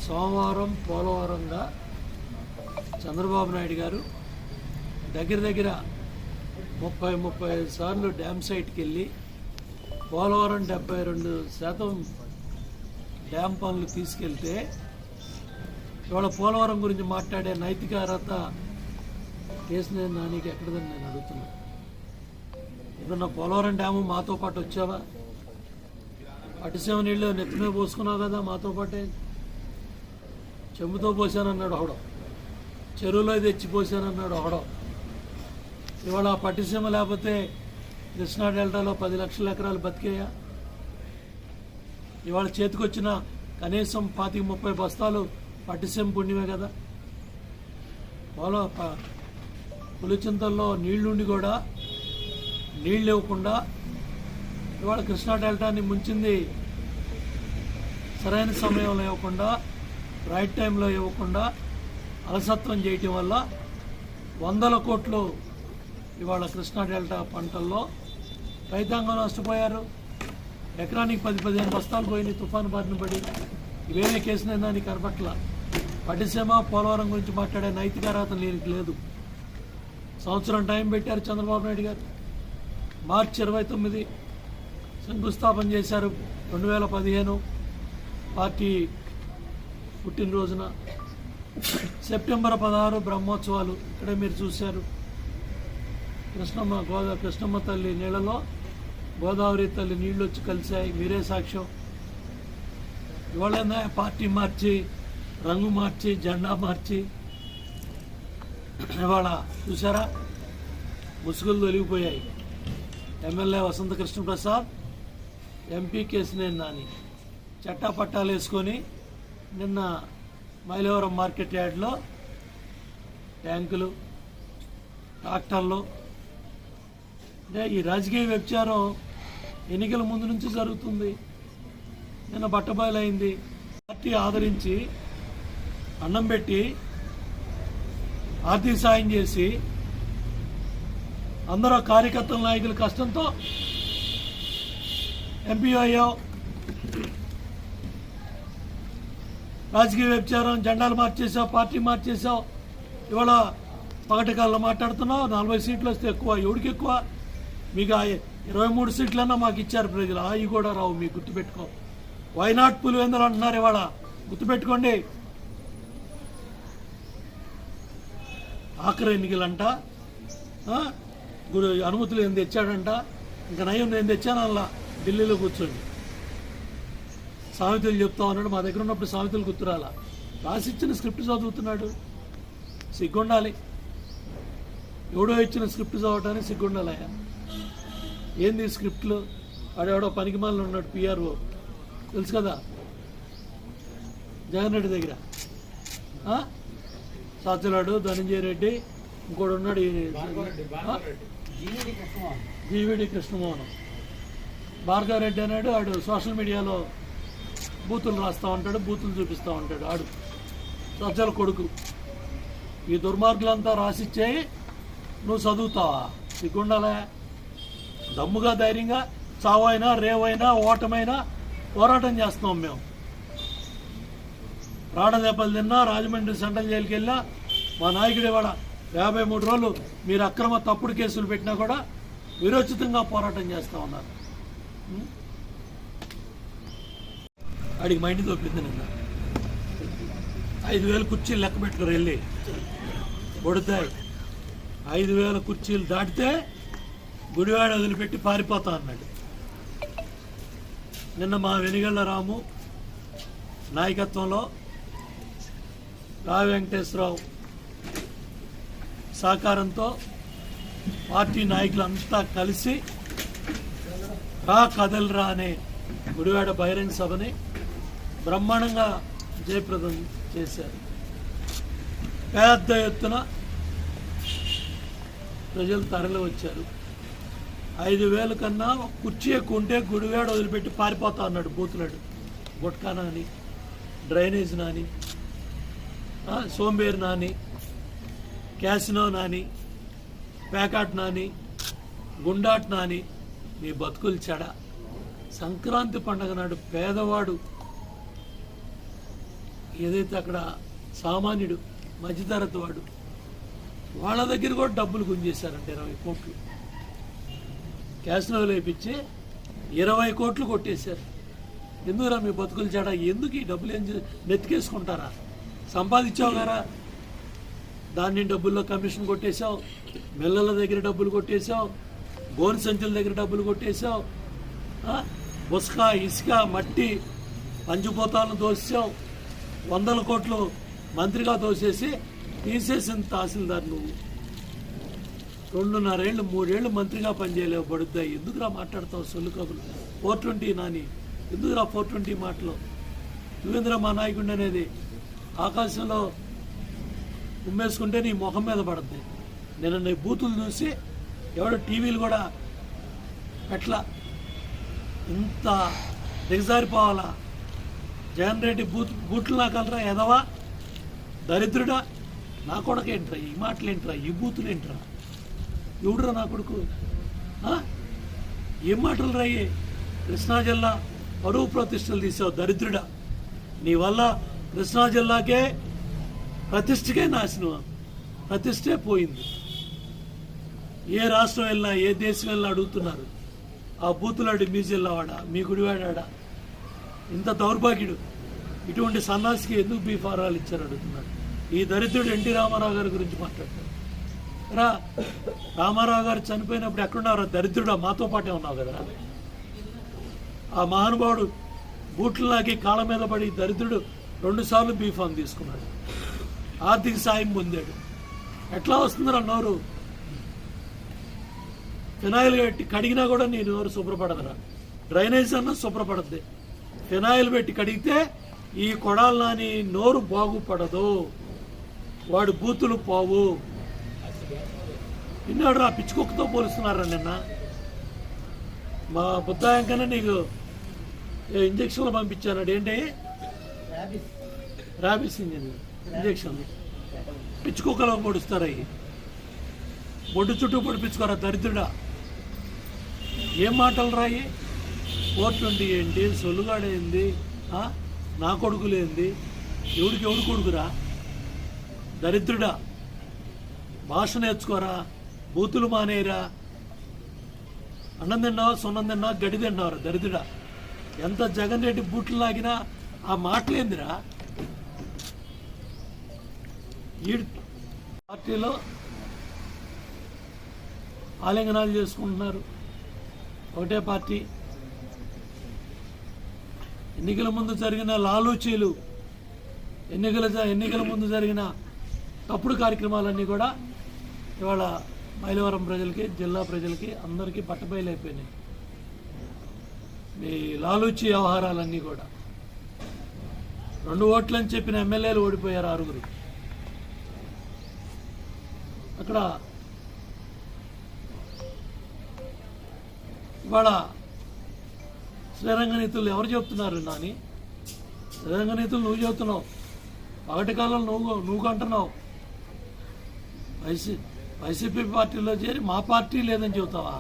సోమవారం పోలవరంగా చంద్రబాబు నాయుడు గారు దగ్గర 30-35 సార్లు డ్యామ్ సైట్కి వెళ్ళి పోలవరం 72% డ్యామ్ పనులు తీసుకెళ్తే ఇవాళ పోలవరం గురించి మాట్లాడే నైతిక అర్హత కేసినేని నానికి ఎక్కడదని నేను అడుగుతున్నా. ఏదన్నా పోలవరం డ్యాము మాతో పాటు వచ్చావా? పట్టిసీమ నీళ్ళు నెత్తిమే పోసుకున్నావు కదా మాతో పాటే. చెంబుతో పోసానన్నాడు ఒకడు, చెరువులో తెచ్చి పోసానన్నాడు ఒకడు. ఇవాళ పట్టిసీమ లేకపోతే కృష్ణా డెల్టాలో 10 లక్షల ఎకరాలు బతికేయా? ఇవాళ చేతికొచ్చిన కనీసం 25-30 బస్తాలు పట్టిసీమ పుణ్యమే కదా. పులిచింతల్లో నీళ్లుండి కూడా నీళ్ళు ఇవ్వకుండా ఇవాళ కృష్ణా డెల్టాని ముంచింది. సరైన సమయంలో ఇవ్వకుండా, రైట్ టైంలో ఇవ్వకుండా అలసత్వం చేయటం వల్ల 100 కోట్లు ఇవాళ కృష్ణా డెల్టా పంటల్లో రైతాంగం నష్టపోయారు. ఎకరానికి 10-15 బస్తాలు పోయినాయి తుఫాను బారిన పడి. ఇవేమే కేసినేని నాని కనపట్ల. పట్టిసీమ పోలవరం గురించి మాట్లాడే నైతిక అర్హత నీకు లేదు. సంవత్సరం టైం పెట్టారు చంద్రబాబు నాయుడు గారు. మార్చి 29 శంకుస్థాపన చేశారు 2015 పార్టీ పుట్టినరోజున. సెప్టెంబర్ 16 బ్రహ్మోత్సవాలు ఇక్కడే మీరు చూశారు. కృష్ణమ్మ తల్లి నీళ్ళలో గోదావరి తల్లి నీళ్ళు వచ్చి కలిశాయి, మీరే సాక్ష్యం. ఇవాళ పార్టీ మార్చి, రంగు మార్చి, జెండా మార్చి ఇవాళ చూసారా ముసుగులు తొలిగిపోయాయి. ఎమ్మెల్యే వసంత కృష్ణప్రసాద్, ఎంపీ కేసినేని నాని చట్టా పట్టాలు వేసుకొని నిన్న మైలవరం మార్కెట్ యార్డ్లో ట్యాంకులు, ట్రాక్టర్లు. అంటే ఈ రాజకీయ వ్యభిచారం ఎన్నికల ముందు నుంచి జరుగుతుంది. నిన్న బట్టబయలైంది. పార్టీ ఆదరించి అన్నం పెట్టి ఆర్థిక సాయం చేసి అందరూ కార్యకర్తల నాయకుల కష్టంతో ఎంపీ అయ్యావు. రాజకీయ వ్యభిచారం, జెండాలు మార్చేసావు, పార్టీ మార్చేసావు. ఇవాళ పగటికాల్లో మాట్లాడుతున్నావు. 40 సీట్లు వస్తే ఎక్కువ, ఎవడికి ఎక్కువ? మీకు 23 సీట్లన్నా మాకు ఇచ్చారు ప్రజలు. అవి కూడా రావు మీకు, గుర్తుపెట్టుకో. వైనాట్ పులివెందులు అంటున్నారు ఇవాళ, గుర్తుపెట్టుకోండి. ఆఖరి ఎన్నికలంట, అనుమతులు ఏం తెచ్చాడంట. ఇంకా నయం నేను తెచ్చాను అలా ఢిల్లీలో కూర్చోండి. సామెతలు చెప్తా ఉన్నాడు. మా దగ్గర ఉన్నప్పుడు సామెతలు గుర్తురాలా. రాసిచ్చిన స్క్రిప్ట్ చదువుతున్నాడు. సిగ్గుండాలి. ఎవడో ఇచ్చిన స్క్రిప్ట్ చదవటానికి సిగ్గుండాలయ్యా. ఏంది స్క్రిప్ట్లు? వాడెవడో పనికిమాలను ఉన్నాడు, పిఆర్ఓ తెలుసు కదా, జగన్ రెడ్డి దగ్గర. సాచులాడు, ధనంజయ రెడ్డి, ఇంకోటి ఉన్నాడు జీవిడి కృష్ణమోహన్. భార్గవ రెడ్డి అన్నాడు, ఆడు సోషల్ మీడియాలో బూతులు రాస్తూ ఉంటాడు, బూతులు చూపిస్తూ ఉంటాడు. ఆడు సజ్జల కొడుకు. ఈ దుర్మార్గులంతా రాసిచ్చేయి నువ్వు చదువుతావా? సిగ్గుండాలే. దమ్ముగా ధైర్యంగా చావైనా, రేవైనా, ఓటమైనా పోరాటం చేస్తున్నాం మేము. రాడదెబ్బలు తిన్నా, రాజమండ్రి సెంట్రల్ జైలుకి వెళ్ళా మా నాయకుడి వాడ 53 రోజులు మీరు అక్రమ తప్పుడు కేసులు పెట్టినా కూడా విరోచితంగా పోరాటం చేస్తూ ఉన్నారు. వాడికి మైండ్ తోపింది. నిన్న 5,000 కుర్చీలు లెక్క పెట్టుకుని వెళ్ళి కొడతాయి. 5,000 కుర్చీలు దాటితే గుడివాడ వదిలిపెట్టి పారిపోతా అన్నాడు. నిన్న మా వెనిగళ్ల రాము నాయకత్వంలో రావి వెంకటేశ్వరరావు సహకారంతో పార్టీ నాయకులంతా కలిసి రా కదలరా అనే గుడివాడ బహిరంగ సభని బ్రహ్మాండంగా జయప్రదం చేశారు. పెద్ద ఎత్తున ప్రజలు తరలి వచ్చారు. 5,000 కన్నా కుర్చీ ఎక్కువ ఉంటే గుడివాడ వదిలిపెట్టి పారిపోతా అన్నాడు. బూతులాడు, గుట్కా నాని, డ్రైనేజ్ నాని, సోంబేరు నాని, క్యాసినో నాని, ప్యాకాట్ నాని, గుండాట్ నాని, మీ బతుకులు చెడ. సంక్రాంతి పండుగ నాడు పేదవాడు ఏదైతే అక్కడ సామాన్యుడు మధ్యతరగతి వాడు వాళ్ళ దగ్గర కూడా డబ్బులు గుంజేశారంటే 20 కోట్లు క్యాసినోలు వేయించి 20 కోట్లు కొట్టేశారు. ఎందుకురా మీ బతుకులు చెడ? ఎందుకు ఈ డబ్బులు ఏం నెత్తికేసుకుంటారా? సంపాదించావు గారా, దాన్ని డబ్బుల్లో కమిషన్ కొట్టేశావు, మిల్లల దగ్గర డబ్బులు కొట్టేశావు, గోను సంచుల దగ్గర డబ్బులు కొట్టేశావు, బుసక ఇసుక మట్టి పంచిపోతాలను దోసావు, 100 కోట్లు మంత్రిగా దోసేసి తీసేసిన తహసీల్దార్ నువ్వు 2.5 ఏళ్ళు 3 ఏళ్ళు మంత్రిగా పనిచేయలేవు. బడుద్దా ఎందుకురా మాట్లాడతావు సొల్లు కబులు? 420 నాని ఎందుకురా 420 మాటలు? నువ్వేంద్రా మా నాయకుడు అనేది? ఆకాశంలో ఉమ్మేసుకుంటే నీ ముఖం మీద పడుద్ది. నేను నీ బూతులు చూసి ఎవడో టీవీలు కూడా ఎట్లా ఇంత దిగజారిపోవాలా? జగన్ రెడ్డి బూట్లు నాకలరా ఎదవా దరిద్రుడా? నా కొడుకు ఏంట్రా ఈ మాటలు ఏంట్రా ఈ బూతులు ఏంట్రా? ఎవడురా నా కొడుకు? ఏం మాటలు రాయి? కృష్ణా జిల్లా పరువు ప్రతిష్టలు తీసావు దరిద్రుడా. నీ వల్ల కృష్ణా జిల్లాకే ప్రతిష్టకే నాశనం, ప్రతిష్టే పోయింది. ఏ రాష్ట్రం వెళ్ళినా ఏ దేశం వెళ్ళినా అడుగుతున్నారు ఆ బూతులాడి మీ జిల్లావాడా మీ గుడివాడా ఇంత దౌర్భాగ్యుడు ఇటువంటి సన్నాసికి ఎందుకు బీఫారాలు ఇచ్చారు అడుగుతున్నారు. ఈ దరిద్రుడు ఎన్టీ రామారావు గారి గురించి మాట్లాడతారు రా. రామారావు గారు చనిపోయినప్పుడు ఎక్కడున్నారా దరిద్రుడా? మాతో పాటే ఉన్నావు కదరా. ఆ మహానుభావుడు బూట్లలాగి కాళ్ళ మీద పడి దరిద్రుడు 2 సార్లు బీఫామ్ తీసుకున్నాడు, ఆర్థిక సాయం పొందాడు. ఎట్లా వస్తుందిరా నోరు? ఫినాయిల్ పెట్టి కడిగినా కూడా నీ నోరు శుభ్రపడదురా. డ్రైనేజ్ అన్నా శుభ్రపడద్ది. ఫినాయిల్ పెట్టి కడిగితే ఈ కొడాలి నాని నోరు బాగుపడదు, వాడు బూతులు పోవు. నిన్నాడు రా పిచ్చుకుక్కతో పోలుస్తున్నారా నిన్న. మా బుద్ధాయంకనే నీకు ఇంజక్షన్లు పంపించాడు. ఏంటి ర్యాబిస్ ఇంజక్షన్లు పిచ్చుకుక్కలో పొడుస్తారు. అవి బొడ్డు చుట్టూ పొడిపించుకోరా దరిద్రుడా. ఏం మాటలు రాయి? 420 ఏంటి? సొల్లుగాడేంది? నా కొడుకులేంది? ఎవడు కొడుకురా దరిద్రుడా? భాష నేర్చుకోరా, బూతులు మానేరా. అన్నం తిన్నావా సున్నం తిన్నావా గడి తిన్నావరా దరిద్రుడా. ఎంత జగన్ రెడ్డి బూట్లు లాగినా ఆ మాటలేందిరా? ఈ పార్టీలో ఆలింగనాలు చేసుకుంటున్నారు. ఒకటే పార్టీ. ఎన్నికల ముందు జరిగిన లాలూచీలు, ఎన్నికల ముందు జరిగిన తప్పుడు కార్యక్రమాలన్నీ కూడా ఇవాళ మైలవరం ప్రజలకి, జిల్లా ప్రజలకి అందరికీ పట్టబయలైపోయినాయి. మీ లాలూచి వ్యవహారాలన్నీ కూడా 2 ఓట్లని చెప్పిన ఎమ్మెల్యేలు ఓడిపోయారు 6. అక్కడ ఇవాళ శ్రీరంగ నీతులు ఎవరు చెప్తున్నారు నాని? శ్రీరంగ నీతులు నువ్వు చెబుతున్నావు, పగటి కాలంలో నువ్వు అంటున్నావు. వైసీపీ పార్టీలో చేరి మా పార్టీ లేదని చెబుతావా?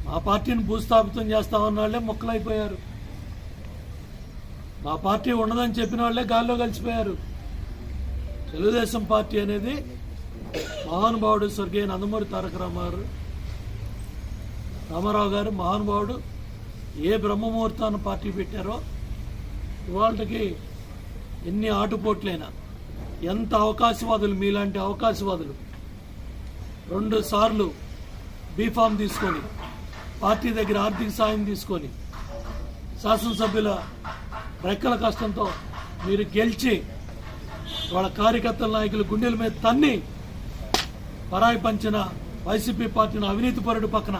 మా పార్టీని భూస్థాపితం చేస్తామన్న వాళ్ళే మొక్కలైపోయారు. మా పార్టీ ఉండదని చెప్పిన వాళ్ళే గాల్లో కలిసిపోయారు. తెలుగుదేశం పార్టీ అనేది మహానుభావుడు స్వర్గీయ నందమూరి తారక రామారావు గారు మహానుభావుడు ఏ బ్రహ్మముహూర్తాన్ని పార్టీ పెట్టారో ఇవాళకి ఎన్ని ఆటుపోట్లైనా, ఎంత అవకాశవాదులు, మీలాంటి అవకాశవాదులు 2 సార్లు బీఫామ్ తీసుకొని పార్టీ దగ్గర ఆర్థిక సాయం తీసుకొని శాసనసభ్యుల రెక్కల కష్టంతో మీరు గెలిచి వాళ్ళ కార్యకర్తల నాయకులు గుండెల మీద తన్ని పరాయి పంచిన వైసీపీ పార్టీని అవినీతిపరుడు పక్కన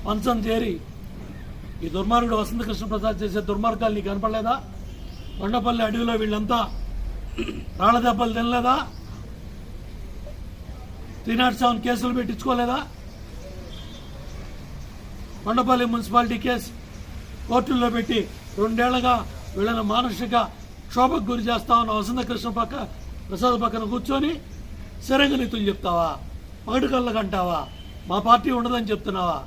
పంచం చేరి ఈ దుర్మార్గుడు వసంత కృష్ణ ప్రసాద్ చేసే దుర్మార్గాలు నీకు కనపడలేదా? కొండపల్లి అడవిలో వీళ్ళంతా రాళ్ల దెబ్బలు తినలేదా? 307 కేసులు పెట్టించుకోలేదా? కొండపల్లి మున్సిపాలిటీ కేసు కోర్టుల్లో పెట్టి 2 ఏళ్లుగా వీళ్ళని మానసిక క్షోభకు గురి చేస్తా ఉన్న వసంత కృష్ణ ప్రసాద్ పక్కన కూర్చొని శ్రీరంగ నీతులు చెప్తావా? పగటి కళ్ళకు అంటావా? మా పార్టీ ఉండదని చెప్తున్నావా?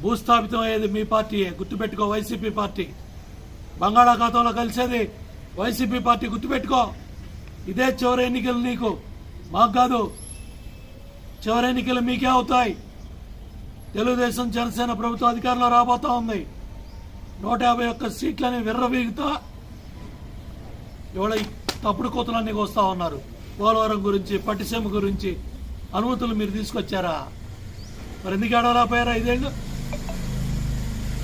భూస్థాపితం అయ్యేది మీ పార్టీయే, గుర్తుపెట్టుకో. వైసీపీ పార్టీ బంగాళాఖాతంలో కలిసేది వైసీపీ పార్టీ, గుర్తుపెట్టుకో. ఇదే చివరి ఎన్నికలు నీకు, మాకు కాదు. చివరి ఎన్నికలు మీకే అవుతాయి. తెలుగుదేశం జనసేన ప్రభుత్వం అధికారంలో రాబోతా ఉంది. 151 సీట్లని విర్రవీగుతా ఇవాళ తప్పుడు కోతలన్నీ వస్తూ ఉన్నారు. పోలవరం గురించి, పట్టిసీమ గురించి అనుమతులు మీరు తీసుకొచ్చారా? మరి ఎందుకు ఏడవలేకపోయారా 5 ఏళ్ళు?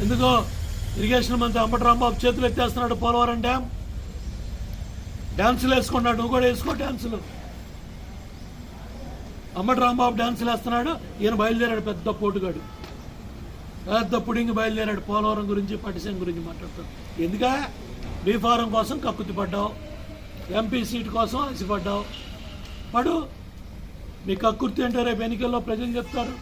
ఎందుకో ఇరిగేషన్ మంత్రి అంబటి రాంబాబు చేతులు ఎత్తేస్తున్నాడు. పోలవరం డ్యాన్సులు వేసుకున్నాడు. నువ్వు కూడా వేసుకో డ్యాన్సులు. అంబటి రాంబాబు డ్యాన్సులు వేస్తున్నాడు, ఈయన బయలుదేరాడు. పెద్ద పోటుగాడు, పెద్ద పుడింగి బయలుదేరాడు. పోలవరం గురించి, పట్టిసీమ గురించి మాట్లాడుతాడు. ఎందుకా? బీఫారం కోసం కక్కుతి పడ్డావు, ఎంపీ సీట్ కోసం ఆశపడ్డావు. పడు. మీ కక్కుర్తి అంటే రేపు ఎన్నికల్లో ప్రజలు చెప్తారు.